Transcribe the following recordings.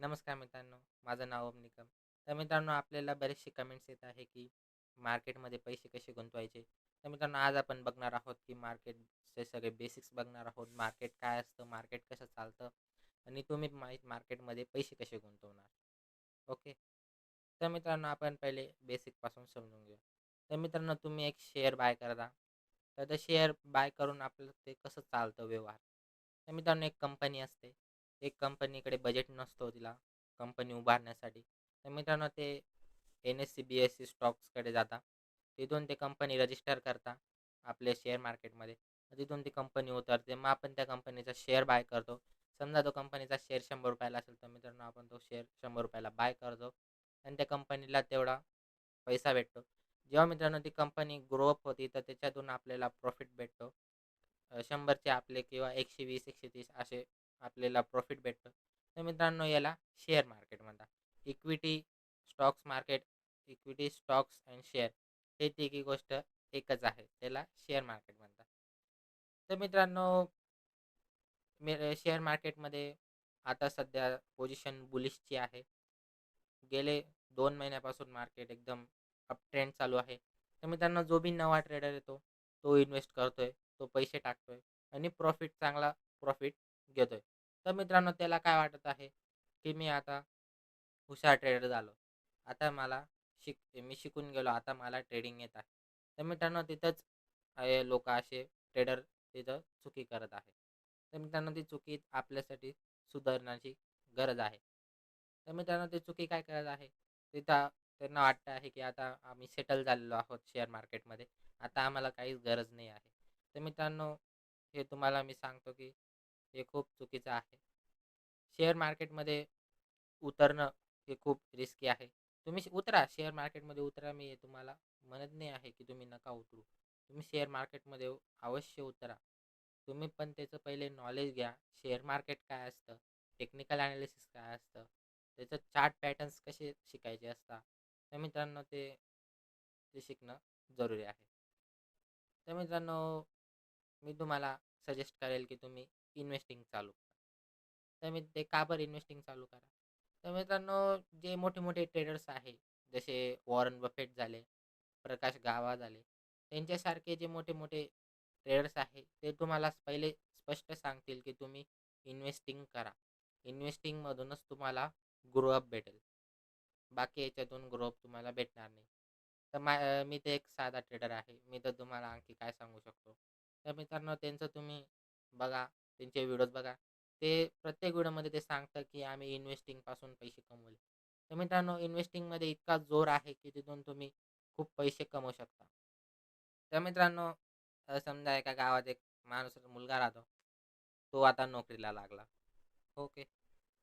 नमस्कार मित्रांनो, माझं नाव निकम. तर मित्रांनो, आपल्याला बरेचसे कमेंट्स येत आहे की मार्केटमध्ये पैसे कसे गुंतवायचे. तर मित्रांनो, आज आपण बघणार आहोत की मार्केटचे सगळे बेसिक्स बघणार आहोत. मार्केट काय असतं, मार्केट कसं चालतं आणि तुम्ही मार्केटमध्ये पैसे कसे गुंतवणार. ओके. तर मित्रांनो, आपण पहिले बेसिकपासून समजून घेऊ. तर मित्रांनो, तुम्ही एक शेअर बाय करता. तर ते शेअर बाय करून आपलं ते कसं चालतं व्यवहार. तर मित्रांनो, एक कंपनी असते. एक कंपनीकडे बजेट नसतो तिला कंपनी उभारण्यासाठी. तर मित्रांनो, ते NSE, BSE स्टॉक्सकडे जाता. तिथून ते कंपनी रजिस्टर करता आपल्या शेअर मार्केटमध्ये. तिथून ती कंपनी उतरते. मग आपण त्या कंपनीचा शेअर बाय करतो. समजा तो कंपनीचा शेअर ₹100 असेल, तर मित्रांनो आपण तो शेअर ₹100 बाय करतो आणि त्या कंपनीला तेवढा पैसा भेटतो. जेव्हा मित्रांनो ती कंपनी ग्रो अप होती, तर त्याच्यातून आपल्याला प्रॉफिट भेटतो. 100चे आपले किंवा 120, 130 असे आपल्याला प्रॉफिट भेटतं. तर मित्रांनो याला शेअर मार्केट म्हणतात. Equity stocks market, equity stocks and share हे तिघी गोष्ट एकच आहे. त्याला शेअर मार्केट म्हणतात. तर मित्रांनो, शेअर मार्केटमध्ये आता सध्या पोझिशन बुलिशची आहे. गेले 2 महिन्यापासून मार्केट एकदम अप ट्रेंड चालू आहे. तर मित्रांनो, जो बी नवा ट्रेडर येतो, तो इन्व्हेस्ट करतोय, तो पैसे टाकतोय आणि चांगला प्रॉफिट घेतोय. तर मित्रांनो, त्याला काय वाटत आहे, की मी आता हुशार ट्रेडर झालो. आता मला मी शिकून गेलो, आता मला ट्रेडिंग येत आहे. तर मित्रांनो, तिथंच लोकं असे ट्रेडर तिथं चुकी करत आहे. तर मित्रांनो, ती चुकी आपल्यासाठी सुधारण्याची गरज आहे. तर मित्रांनो, ती चुकी काय करत आहे, तिथं त्यांना वाटतं आहे, की आता आम्ही सेटल झालेलो आहोत शेअर मार्केटमध्ये. आता आम्हाला काहीच गरज नाही आहे. तर मित्रांनो, हे तुम्हाला मी सांगतो, की हे खूप चुकीचं आहे. शेअर मार्केटमध्ये उतरणं हे खूप रिस्की आहे. तुम्ही उतरा, शेअर मार्केटमध्ये उतरा. मी तुम्हाला म्हणत नाही आहे, की तुम्ही नका उतरू. तुम्ही शेअर मार्केटमध्ये अवश्य उतरा. तुम्ही पण त्याचं पहिले नॉलेज घ्या. शेअर मार्केट काय असतं? टेक्निकल एनालिसिस काय असतं? त्याचं चार्ट पॅटर्न्स कसे शिकायचे असतात? तर मित्रांनो, ते ते शिकणं जरुरी आहे. तर मित्रांनो, मी तुम्हाला सजेस्ट करेल, की तुम्ही इन्व्हेस्टिंग चालू करा. तर मी ते का बरं इन्व्हेस्टिंग चालू करा? तर मित्रांनो, जे मोठे-मोठे ट्रेडर्स आहे, जसे वॉरन बफेट झाले, प्रकाश गावा झाले, त्यांच्यासारखे जे मोठे-मोठे ट्रेडर्स आहे, ते तुम्हाला पहिले स्पष्ट सांगतील, की तुम्ही इन्व्हेस्टिंग करा. इन्व्हेस्टिंगमधूनच तुम्हाला ग्रो अप भेटेल. बाकी याच्यातून ग्रो अप तुम्हाला भेटणार नाही. तर मी तर एक साधा ट्रेडर आहे. मी तर तुम्हाला आणखी काय सांगू शकतो. तर मित्रांनो, त्यांचं तुम्ही बघा, त्यांचे व्हिडिओज बघा. ते प्रत्येक व्हिडिओमध्ये ते सांगतात, की आम्ही इन्व्हेस्टिंगपासून पैसे कमवले. तर मित्रांनो, इन्व्हेस्टिंगमध्ये इतका जोर आहे, की तिथून तुम्ही खूप पैसे कमवू शकता. तर मित्रांनो, समजा एका गावात एक मुलगा राहतो. तो आता नोकरीला लागला. ओके.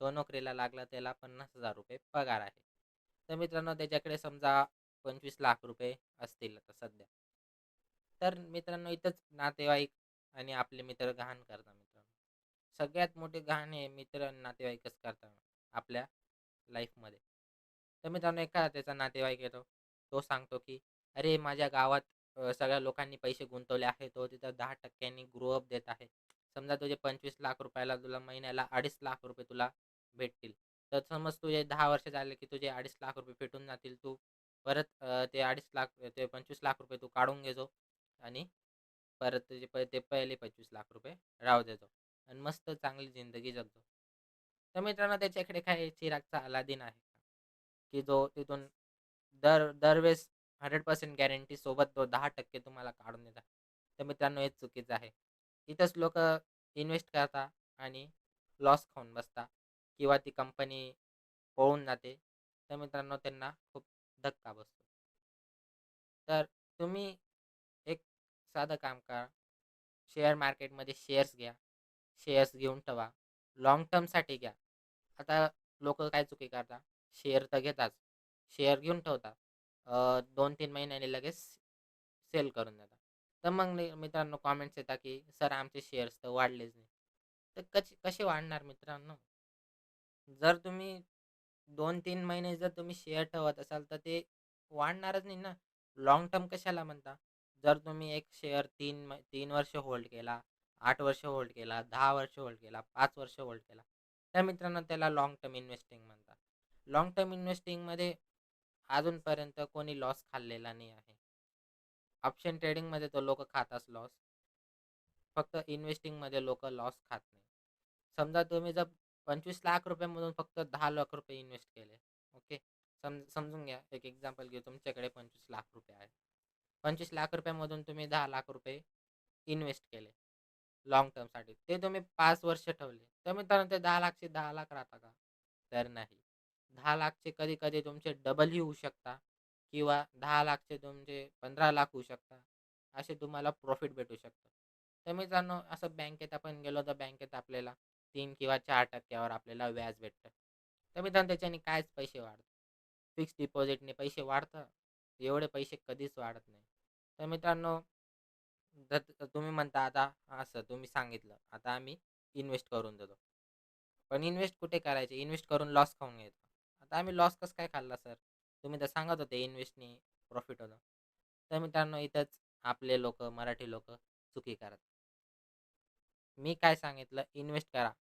तो नोकरीला लागला, त्याला ₹50,000 पगार आहे. तर मित्रांनो, त्याच्याकडे समजा ₹25,00,000 असतील आता सध्या. तर मित्रांनो, इथंच नातेवाईक आणि आपले मित्र घाण करतात मित्रांनो. सगळ्यात मोठे घाण हे मित्र आणि नातेवाईकच करतात आपल्या लाईफमध्ये. तर मित्रांनो, एका त्याचा नातेवाईक येतो. तो सांगतो, की "अरे, माझ्या गावात सगळ्या लोकांनी पैसे गुंतवले आहेत. तो तिथं 10% ग्रो अप देत आहे. समजा तुझे ₹25,00,000 ला तुला महिन्याला ₹2,50,000 तुला भेटतील. तर समज तुझे 10 वर्ष झाले, की तुझे ₹2,50,000 भेटून जातील. तू परत ते 2,50,000 ते ₹25,00,000 तू काढून घे आणि परत तुझे ते पहिले ₹25,00,000 राहू देतो आणि मस्त चांगली जिंदगी जगतो." तर मित्रांनो, त्याच्याकडे काय चिरागचा अलादीन आहे का? की जो तिथून दरवेळेस 100% गॅरंटी सोबत तो 10% तुम्हाला काढून देतात. तर मित्रांनो, हेच चुकीचं आहे. इथंच लोकं इन्व्हेस्ट करतात आणि लॉस खाऊन बसतात किंवा ती कंपनी पळून जाते. तर मित्रांनो, त्यांना खूप धक्का बसतो. तर तुम्ही एक साधं काम करा. शेअर मार्केटमध्ये शेअर्स घ्या. शेअर्स घेऊन ठेवा. लाँग टर्मसाठी घ्या. आता लोकं काय चुकी करतात, शेअर तर घेतात. शेअर घेऊन ठेवतात. 2-3 महिन्यांनी लगेच सेल करून देतात. तर मग मित्रांनो, कमेंट्स येतात, की "सर, आमचे शेअर्स तर वाढलेच नाही." तर कसे वाढणार मित्रांनो? जर तुम्ही 2-3 महिने जर तुम्ही शेअर ठेवत असाल, तर ते वाढणारच नाही ना. लाँग टर्म कशाला म्हणता? जर तुम्ही एक शेअर 3 वर्ष होल्ड केला, 8 वर्ष होल्ड केला, 10 वर्ष होल्ड केला, 5 वर्ष होल्ड केला. त्या मित्रांनो त्याला लाँग टर्म इन्व्हेस्टिंग म्हणतात. लाँग टर्म इन्व्हेस्टिंगमध्ये अजूनपर्यंत कोणी लॉस खाल्लेला नाही आहे. ऑप्शन ट्रेडिंगमध्ये तो लोक खातात लॉस. फक्त इन्व्हेस्टिंगमध्ये लोक लॉस खात नाही. समजा तुम्ही जर 25 लाख रुपयामधून फक्त 10 लाख रुपये इन्व्हेस्ट केले. ओके. समजून घ्या, एक एक्झाम्पल घेऊ. तुमच्याकडे 25 लाख रुपये आहे. 25 लाख रुपयामधून तुम्ही 10 लाख रुपये इन्व्हेस्ट केले लाँग टर्मसाठी. ते तुम्ही 5 वर्ष ठेवले, तर मित्रांनो ते 10 लाखचे 10 लाख राहता का? तर नाही. 10 लाखचे कधी कधी तुमचे डबलही होऊ शकता, किंवा 10 लाखचे तुमचे 15 लाख होऊ शकता. असे तुम्हाला प्रॉफिट भेटू शकतं. तर मित्रांनो असं बँकेत आपण गेलो तर बँकेत आपल्याला 3 किंवा 4% आपल्याला व्याज भेटतं. तर मित्रांनो त्याच्याने कायच पैसे वाढतात. फिक्स डिपॉझिटने पैसे वाढतात, एवढे पैसे कधीच वाढत नाही. तर मित्रांनो, जर तुम्ही म्हणता आता असं तुम्ही सांगितलं आता आम्ही इन्व्हेस्ट करून देतो, पण इन्व्हेस्ट कुठे करायचे? इन्व्हेस्ट करून लॉस खाऊन घ्यायचा. आता आम्ही लॉस कसं काय खाल्ला सर? तुम्ही तर सांगत होते इन्व्हेस्टनी प्रॉफिट होतं. तर मित्रांनो इथंच आपले लोक, मराठी लोक चुकी करतात. मी काय सांगितलं, इन्व्हेस्ट करा.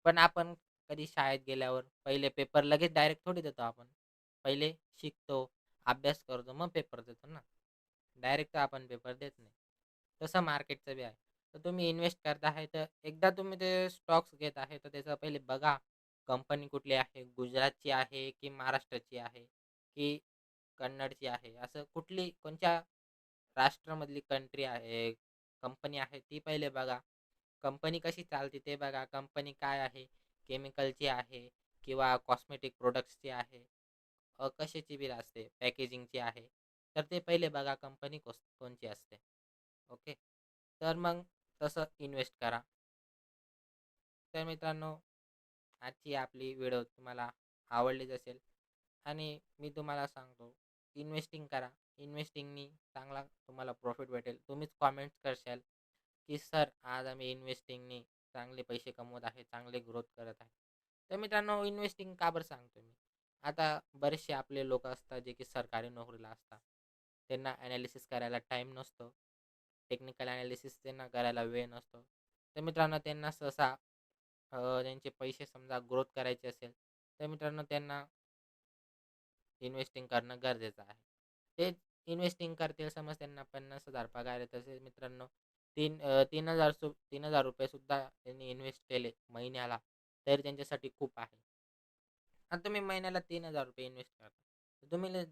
पण आपण कधी शाळेत गेल्यावर पहिले पेपर लगेच डायरेक्ट थोडी देतो आपण. पहिले शिकतो, अभ्यास करतो, मग पेपर देतो ना. डायरेक्ट आपण पेपर देत नाही. तसं मार्केटचं बी आहे. तर तुम्ही इन्व्हेस्ट करत आहे, तर एकदा तुम्ही ते स्टॉक्स घेत आहे, तर त्याचं पहिले बघा कंपनी कुठली आहे, गुजरातची आहे की महाराष्ट्राची आहे की कन्नडची आहे, असं कुठली कोणत्या राष्ट्रामधली कंट्री आहे, कंपनी आहे ती पहिले बघा. कंपनी कशी चालते ते बघा. कंपनी काय आहे, केमिकलची आहे किंवा कॉस्मेटिक प्रोडक्ट्सची आहे, कशाची बी असते, पॅकेजिंगची आहे. तर ते पहिले बघा कंपनी कोणची असते. ओके. तर मग तसं इन्व्हेस्ट करा. तर मित्रांनो, आजची आपली व्हिडिओ तुम्हाला आवडलीच असेल, आणि मी तुम्हाला सांगतो, इन्व्हेस्टिंग करा. इन्व्हेस्टिंगनी चांगला तुम्हाला प्रॉफिट भेटेल. तुम्हीच कॉमेंट्स करशाल की सर आज आम्ही इन्व्हेस्टिंगनी चांगले पैसे कमवत आहे, चांगले ग्रोथ करत आहे. तर मित्रांनो इन्व्हेस्टिंग का बरं सांगतो मी? आता बरेचसे आपले लोक असतात जे की सरकारी नोकरीला असतात. त्यांना ॲनालिसिस करायला टाईम नसतो. टेक्निकल ॲनालिसिस त्यांना करायला वेळ नसतो. तर मित्रांनो त्यांना सहसा त्यांचे पैसे समजा ग्रोथ करायचे असेल, तर मित्रांनो त्यांना इन्व्हेस्टिंग करणं गरजेचं आहे. ते इन्व्हेस्टिंग करतील, समज त्यांना 50,000 पगार आहे, तसेच मित्रांनो 3,000 रुपये सुद्धा त्यांनी इन्व्हेस्ट केले महिन्याला, तरी त्यांच्यासाठी खूप आहे. आता तुम्ही महिन्याला 3,000 रुपये इन्व्हेस्ट करता.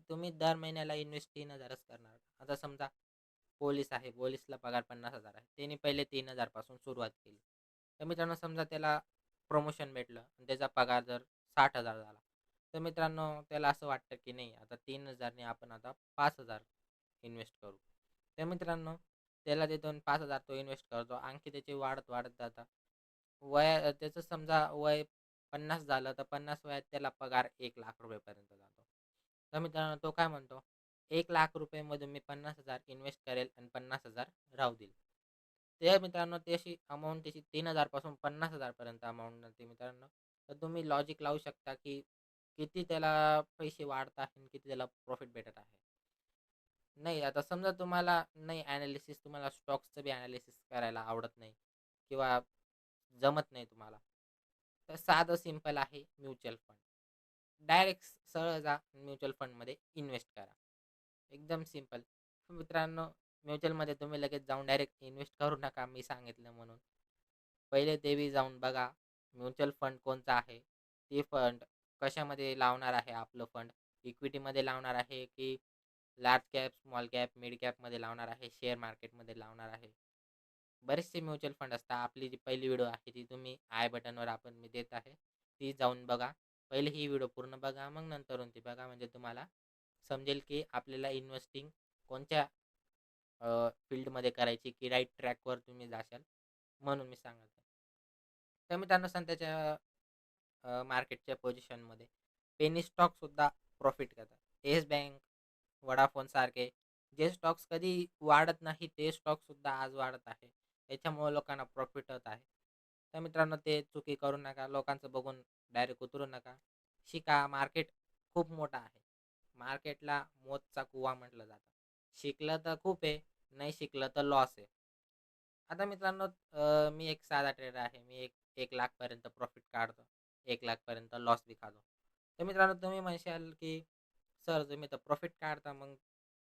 तुम्ही दर महिन्याला इन्व्हेस्ट 3,000च करणार. आता समजा पोलीस आहे, पोलिसला पगार 50,000 आहे. त्याने पहिले 3,000 पासून सुरुवात केली. तर मित्रांनो समजा त्याला प्रमोशन भेटलं आणि त्याचा पगार जर 60,000 झाला. तर मित्रांनो त्याला असं वाटतं की नाही, आता 3,000ने आपण आता 5,000 इन्व्हेस्ट करू. तर मित्रांनो त्याला ते 5,000 तो इन्व्हेस्ट करतो. आणखी त्याचे वाढत वाढत जातात. त्याचं समजा वय 50 झालं, तर 50 वयात त्याला पगार 1,00,000 रुपयेपर्यंत जातो. तर मित्रांनो तो काय म्हणतो, 1,00,000 रुपयेमधून मी 50,000 इन्व्हेस्ट करेल आणि 50,000 राहू देईल. ते मित्रांनो ते अशी अमाऊंट त्याची 3,000 पासून 50,000 पर्यंत अमाऊंट जाते मित्रांनो. तर तुम्ही लॉजिक लावू शकता की किती त्याला पैसे वाढत आहे आणि किती त्याला प्रॉफिट भेटत आहे. नाही, आता समजा तुम्हाला नाही ॲनालिसिस, तुम्हाला स्टॉक्सचं बी ॲनालिसिस करायला आवडत नाही किंवा जमत नाही तुम्हाला, तर साधं सिंपल आहे म्युच्युअल फंड. डायरेक्ट सरळ जा म्युच्युअल फंडमध्ये इन्व्हेस्ट करा. एकदम सिंपल. मित्रांनो म्युच्युअलमध्ये तुम्ही लगेच जाऊन डायरेक्ट इन्व्हेस्ट करू नका मी सांगितलं म्हणून. पहिले ते बी जाऊन बघा म्युच्युअल फंड कोणता आहे. ते फंड कशामध्ये लावणार आहे आपलं फंड. इक्विटीमध्ये लावणार आहे की large cap, small cap, mid कॅपमध्ये लावणार आहे, शेअर मार्केटमध्ये लावणार आहे. बरेचसे म्युच्युअल फंड असतात. आपली जी पहिली व्हिडिओ आहे ती तुम्ही आय बटनवर आपण मी देत आहे. ती जाऊन बघा. पहिले ही व्हिडिओ पूर्ण बघा, मग नंतरून ती बघा, म्हणजे तुम्हाला समजेल की आपल्याला इन्व्हेस्टिंग कोणत्या फील्डमध्ये करायची, की राईट ट्रॅकवर तुम्ही जाशाल, म्हणून मी सांगत आहे. तर मित्रांनो सध्याच्या मार्केटच्या पोझिशनमध्ये पेनी स्टॉकसुद्धा प्रॉफिट करतात. येस बँक, वडाफोन सारखे जे स्टॉक्स कधी वाढत नाही ते स्टॉकसुद्धा आज वाढत आहे. त्याच्यामुळे लोकांना प्रॉफिट होत आहे. तर मित्रांनो ते चुकी करू नका. लोकांचं बघून डायरेक्ट उतरू नका. शिका. मार्केट खूप मोठा आहे. मार्केटला मोजचा कुवा म्हटलं जातं. शिकलं तर खूप आहे, नाही शिकलं तर लॉस आहे. आता मित्रांनो मी एक साधा ट्रेडर आहे. मी एक 1,00,000 पर्यंत प्रॉफिट काढतो. 1 लाख पर्यंत लॉस बी खातो. तर मित्रांनो तुम्ही म्हणशाल की सर तुम्ही तर प्रॉफिट काढता, मग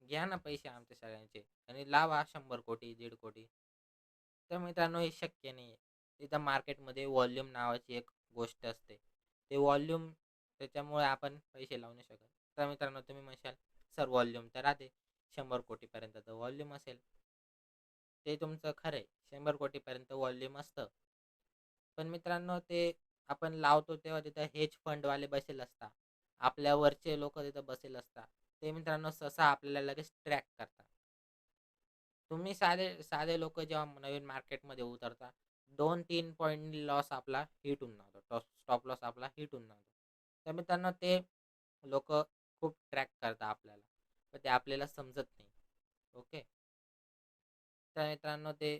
घ्या ना पैसे आमचे सगळ्यांचे आणि लावा 100 कोटी 1.5 कोटी. तर मित्रांनो हे शक्य नाही आहे. तिथं मार्केटमध्ये व्हॉल्यूम नावाची एक गोष्ट असते. ते व्हॉल्यूम त्याच्यामुळे आपण पैसे लावू नाही शकत. तर मित्रांनो तुम्ही म्हणशाल सर व्हॉल्यूम तर राहते 100 कोटीपर्यंत तर व्हॉल्यूम असेल. ते तुमचं खरं आहे, 100 कोटीपर्यंत व्हॉल्यूम असतं. पण मित्रांनो ते आपण लावतो तेव्हा तिथं हेज फंडवाले बसेल असतात. आपल्या वरचे लोक तिथं बसेल असतात. ते मित्रांनो सहसा आपल्याला लगेच ट्रॅक करतात. तुम्ही साधे साधे लोक जेव्हा नवीन मार्केटमध्ये उतरता, 2-3 पॉईंट लॉस आपला हिट होऊन जातो. स्टॉप लॉस आपला हिट होऊन जातो. तर मित्रांनो ते लोक खूप ट्रॅक करतात आपल्याला. पण ते आपल्याला समजत नाही. ओके. तर मित्रांनो ते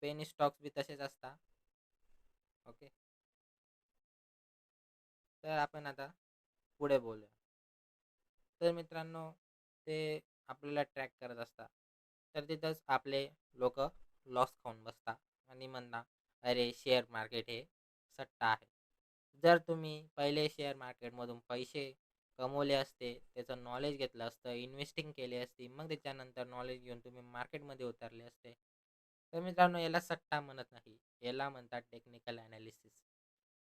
पेनी स्टॉक्स बी तसेच असतात. ओके. तर आपण आता पुढे बोलूया. तर मित्रांनो ते आपल्याला ट्रॅक करत असतात. तर तिथंच आपले लोक लॉस खाऊन बसतात आणि म्हणतात अरे शेअर मार्केट हे सट्टा आहे. जर तुम्ही पहिले शेअर मार्केटमधून पैसे कमवले असते, त्याचं नॉलेज घेतलं असतं, इन्व्हेस्टिंग केली असती, मग त्याच्यानंतर नॉलेज घेऊन तुम्ही मार्केटमध्ये उतरले असते. तर मित्रांनो याला सट्टा म्हणत नाही, याला म्हणतात टेक्निकल ॲनालिसिस.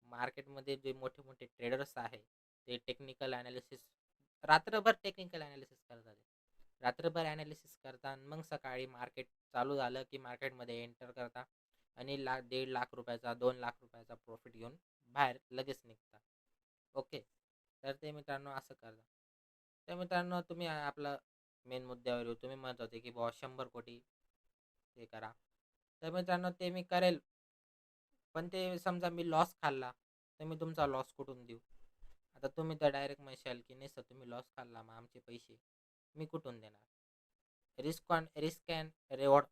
मार्केटमध्ये जे मोठे मोठे ट्रेडर्स आहे ते टेक्निकल ॲनालिसिस रात्रभर टेक्निकल ॲनालिसिस करतात. रात्रभर ॲनालिसिस करतात, मग सकाळी मार्केट चालू झालं की मार्केटमध्ये एंटर करता आणि 1.5 लाख रुपयाचा 2 लाख रुपयाचा प्रॉफिट घेऊन बाहेर लगेच निघतात. ओके. तर ते मित्रांनो असं करतात. तर मित्रांनो तुम्ही आपलं मेन मुद्द्यावर येऊ. तुम्ही म्हणत होते की बुवा 100 कोटी हे करा. तर मित्रांनो ते मी करेल, पण ते समजा मी लॉस खाल्ला, तर मी तुमचा लॉस कुठून देऊ? आता तुम्ही तर डायरेक्ट म्हणशाल की नाही सर तुम्ही लॉस खाल्ला, मग आमचे पैसे मी कुठून देणार? रिस्क अँड रिवॉर्ड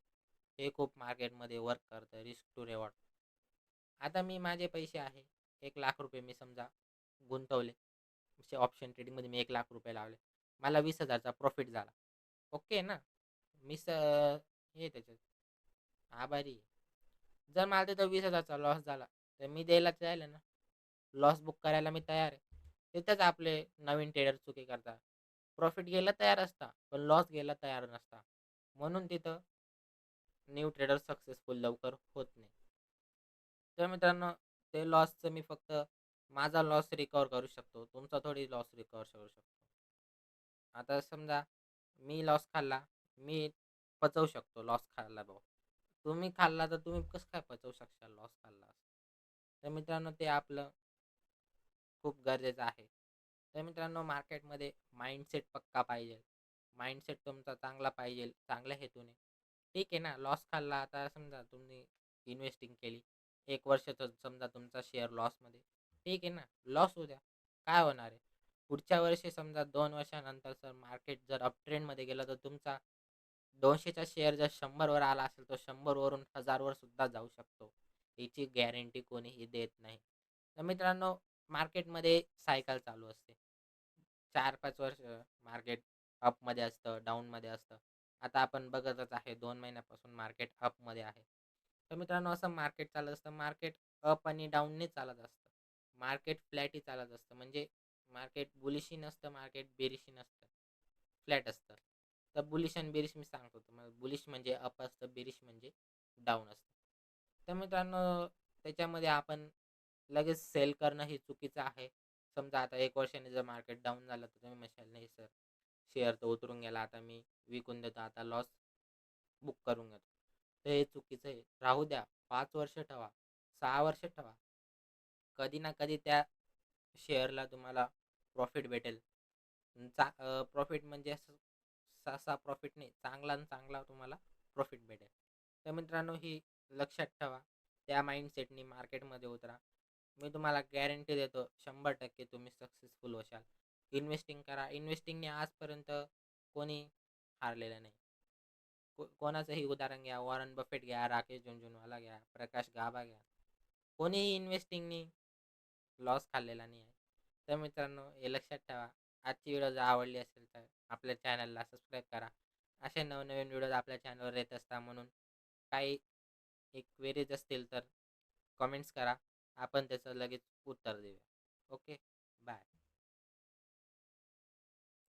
हे खूप मार्केटमध्ये वर्क करतं. Risk to reward. आता मी माझे पैसे आहे 1 लाख रुपये मी समजा गुंतवले. ऑप्शन ट्रेडिंगमध्ये मी 1 लाख रुपये लावले. मला 20,000चा प्रॉफिट झाला. ओके ना? मी हे त्याच्यात आभारी आहे. जर मला तिथं 20,000चा लॉस झाला, तर मी द्यायला तयार आहे ना. लॉस बुक करायला मी तयार आहे. तिथंच आपले नवीन ट्रेडर चुकी करतात. प्रॉफिट घ्यायला तयार असता, पण लॉस घ्यायला तयार नसता. म्हणून तिथं न्यू ट्रेडर सक्सेसफुल लवकर होत नाही. तर मित्रांनो ते लॉसचं मी फक्त माझा लॉस रिकव्हर करू शकतो. तुमचा थोडी लॉस रिकव्हर करू शकतो. आता समजा मी लॉस खाल्ला, मी पचवू शकतो लॉस खाल्ला भाऊ. तुम्ही खाल्ला तर तुम्ही कसं काय पचवू शकता लॉस खाल्ला असं? तर मित्रांनो ते आपलं खूप गरजेचं आहे. तर मित्रांनो मार्केटमध्ये माइंडसेट पक्का पाहिजे. माइंडसेट तुमचा चांगला पाहिजे, चांगल्या हेतूने. ठीक आहे ना, लॉस खाल्ला आता समजा तुम्ही इन्व्हेस्टिंग केली. 1 वर्षाचा समजा तुमचा शेअर लॉसमध्ये. ठीक आहे ना, लॉस होऊ द्या. काय होणार आहे? पुढच्या वर्षी समजा 2 वर्षानंतर जर मार्केट जर अप ट्रेंडमध्ये गेलं तर तुमचा 200चा शेअर जर 100 वर आला असेल, तर 100 वरून 1000 वर सुद्धा जाऊ शकतो. याची गॅरंटी कोणीही देत नाही. तर मित्रांनो मार्केटमध्ये सायकल चालू असते. 4-5 वर्ष मार्केट अपमध्ये असतं, डाऊनमध्ये असतं. आता आपण बघतच आहे 2 महिन्यापासून मार्केट अपमध्ये आहे. तर मित्रांनो असं मार्केट चालत असतं. मार्केट अप आणि डाऊनने चालत असतं. मार्केट फ्लॅटही चालत असतं. म्हणजे मार्केट बुलिशही नसतं, मार्केट बेरिशही नसतं. फ्लॅट असतं. तर बुलिश आणि बेरिश मी सांगतो तुम्हाला. बुलिश म्हणजे अप असतं, बेरिश म्हणजे डाऊन असतं. तर मित्रांनो त्याच्यामध्ये आपण लगेच सेल करणं हे चुकीचं आहे. समजा आता 1 वर्षाने जर मार्केट डाऊन झालं, तर तुम्ही म्हणशाल, "नाही सर, शेअर तर उतरून गेला. आता मी विकून देतो. आता लॉस बुक करून घेतो." तर हे चुकीचं आहे. राहू द्या. 5 वर्ष ठेवा, 6 वर्ष ठेवा. कधी ना कधी त्या शेअरला तुम्हाला प्रॉफिट भेटेल. प्रॉफिट म्हणजे असं सहसा प्रॉफिट नाही, चांगला आणि चांगला तुम्हाला प्रॉफिट भेटेल. तर मित्रांनो ही लक्षात ठेवा. त्या माइंडसेटनी मार्केटमध्ये उतरा. मी तुम्हाला गॅरंटी देतो 100% तुम्ही सक्सेसफुल होशाल. इन्व्हेस्टिंग करा. इन्व्हेस्टिंगने आजपर्यंत कोणी हारलेलं नाही. कोणाचंही उदाहरण घ्या. वॉरन बफेट घ्या, राकेश झुनझुनवाला घ्या, प्रकाश गाभा घ्या. कोणीही इन्व्हेस्टिंगनी लॉस खाल्लेला नाही आहे. तर मित्रांनो हे लक्षात ठेवा. आजची व्हिडिओ जर आवडली असेल तर आपल्या चॅनलला सबस्क्राईब करा. असे नवनवीन व्हिडिओज आपल्या चॅनलवर येत असतात. म्हणून काही एक क्वेरीज असतील तर कमेंट्स करा. आपण त्याचं लगेच उत्तर देऊया. Okay, bye.